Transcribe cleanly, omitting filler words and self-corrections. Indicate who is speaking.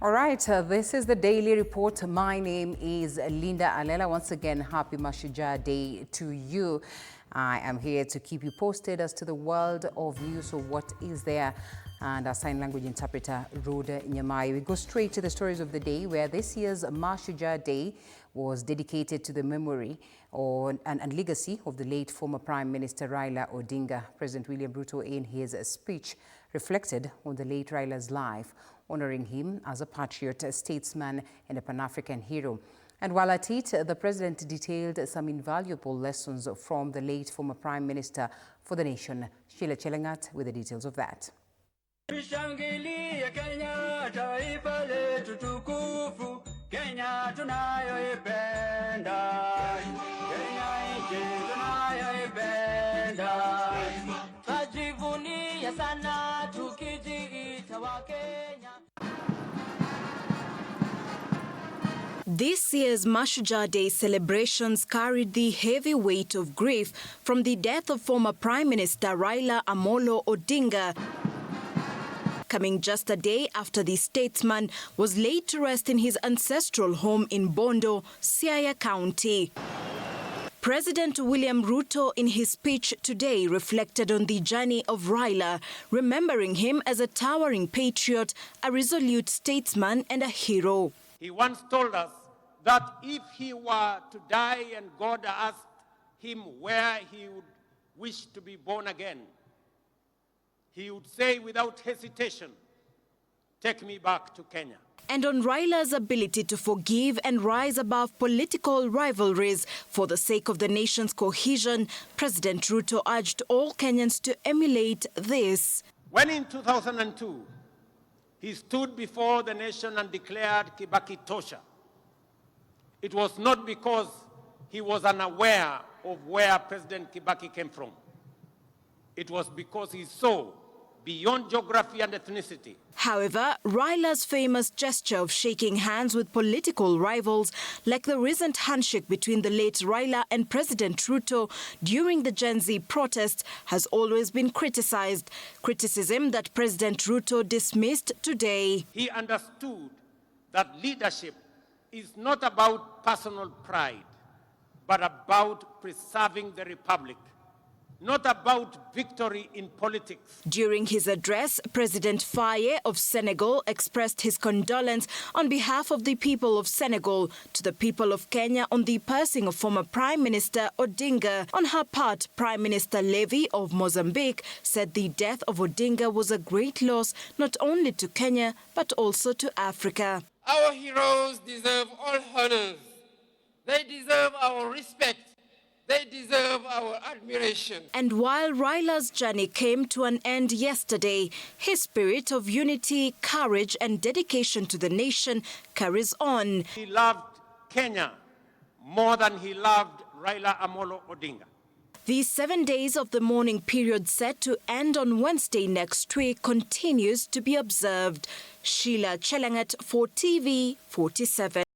Speaker 1: All right, this is the Daily Report. My name is Linda Alela. Once again, happy Mashujaa Day to you. I am here to keep you posted as to the world of news, so what is there. And our sign language interpreter, Rhoda Nyamai. We go straight to the stories of the day, where this year's Mashujaa Day was dedicated to the memory and legacy of the late former Prime Minister Raila Odinga. President William Ruto, in his speech, reflected on the late Raila's life, honoring him as a patriot, a statesman, and a Pan-African hero. And while at it, the president detailed some invaluable lessons from the late former Prime Minister for the nation. Sheila Chelangat with the details of that.
Speaker 2: This year's Mashujaa Day celebrations carried the heavy weight of grief from the death of former Prime Minister Raila Odinga, coming just a day after the statesman was laid to rest in his ancestral home in Bondo, Siaya County. President William Ruto, in his speech today, reflected on the journey of Raila, remembering him as a towering patriot, a resolute statesman, and a hero.
Speaker 3: He once told us that if he were to die and God asked him where he would wish to be born again, he would say without hesitation, "Take me back to Kenya."
Speaker 2: And on Raila's ability to forgive and rise above political rivalries for the sake of the nation's cohesion, President Ruto urged all Kenyans to emulate this.
Speaker 3: When in 2002, he stood before the nation and declared Kibaki Tosha, it was not because he was unaware of where President Kibaki came from. It was because he saw beyond geography and ethnicity.
Speaker 2: However, Raila's famous gesture of shaking hands with political rivals, like the recent handshake between the late Raila and President Ruto during the Gen Z protests, has always been criticized. Criticism that President Ruto dismissed today.
Speaker 3: He understood that leadership is not about personal pride, but about preserving the republic, not about victory in politics.
Speaker 2: During his address, President Faye of Senegal expressed his condolence on behalf of the people of Senegal to the people of Kenya on the passing of former Prime Minister Odinga. On her part, Prime Minister Levy of Mozambique said the death of Odinga was a great loss not only to Kenya but also to Africa.
Speaker 4: Our heroes deserve all honors. They deserve our respect. They deserve our admiration.
Speaker 2: And while Raila's journey came to an end yesterday, his spirit of unity, courage, and dedication to the nation carries on.
Speaker 3: He loved Kenya more than he loved Raila Odinga.
Speaker 2: The 7 days of the mourning period set to end on Wednesday next week continues to be observed. Sheila Chelangat for TV 47.